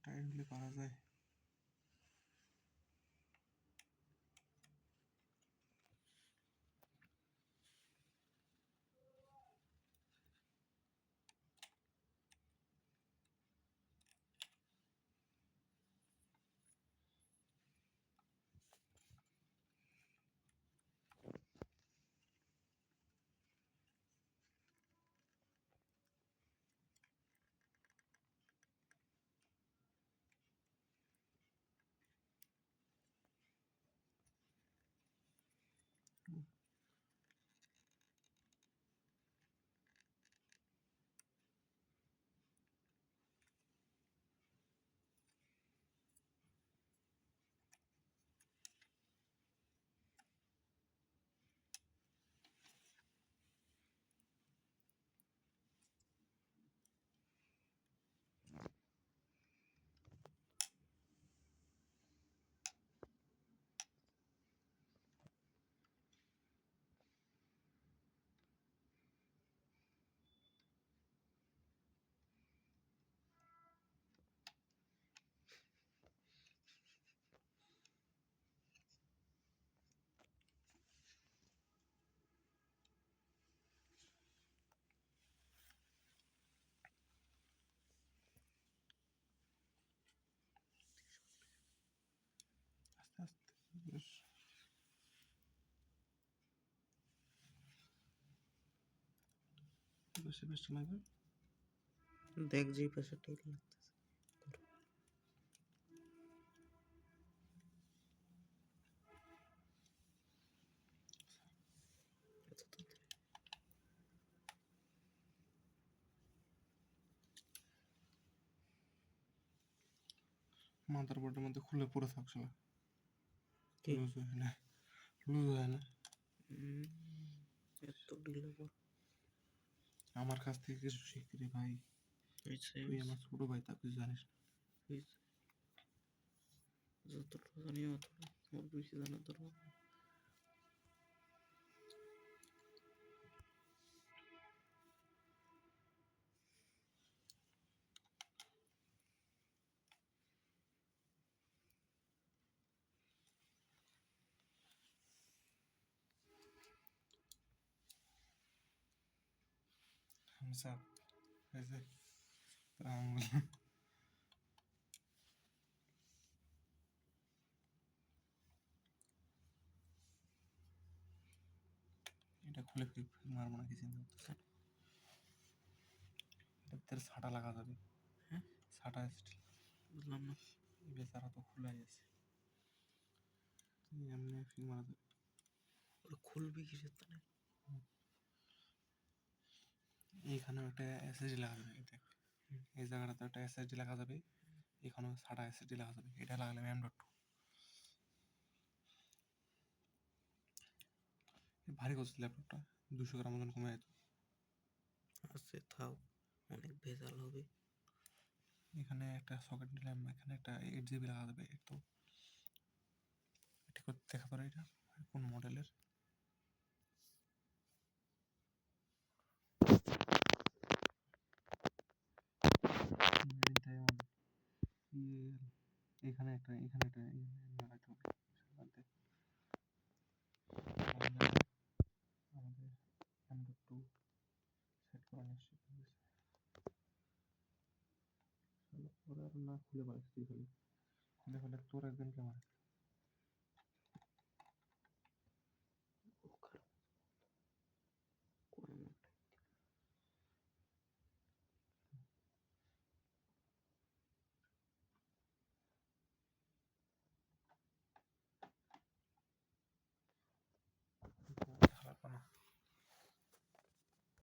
Tight হলে পারা যায়। আস্তে আস্তে বেশ বেশি বেশি লাগবে। দেখ যে পাশে টাইট লাগতেছে। মাদারবোর্ডের মধ্যে খুলে পড়ে থাকছিল, কি? লুজ হয় না, লুজ হয় না। এত ঢিলা কর। আমার কাছ থেকে কিছু শিখতে রে ভাই, তুই আমার ছোট ভাই, তা কিছু জানিস না। যতটা জানি অতটা, ওর বেশি জানার দরকার নেই। স্যার এই যে আঙুল এটা খুলে মারবো নাকি চিন্তা করতেছে। এটাতে ছাটা লাগা যাবে। হ্যাঁ, ছাটা বুঝলাম না। বেচারা তো খোলাই আছে, এমনি ফিং মারা যাবে। ওটা খুলবি কিসের তানে? এইখানেও একটা এসএসডি লাগা যাবে, দেখ এই জায়গাটাতে একটা এসএসডি লাগা যাবে, এখানেও ছাটা এসএসডি লাগা যাবে। এটা লাগালে M.2 ভারী করছে ল্যাপটপটা, 200 গ্রাম ওজন কমে যেত। আছে, থাও, অনেক ভেজাল হবে। এখানে একটা সকেট নিলাম, এখানে একটা 8 GB লাগা যাবে। তো এটা করতে দেখা পারো, এটা কোন মডেলের। এখানে একটা লাগাইতে হবে। বাদ দে। আমাদের M.2 সেট করা নিশ্চিত হয়ে গেছে। চলো, ওরা আর না খুলে পারছি খালি খুলে ফেলে তোর একদিন কেমন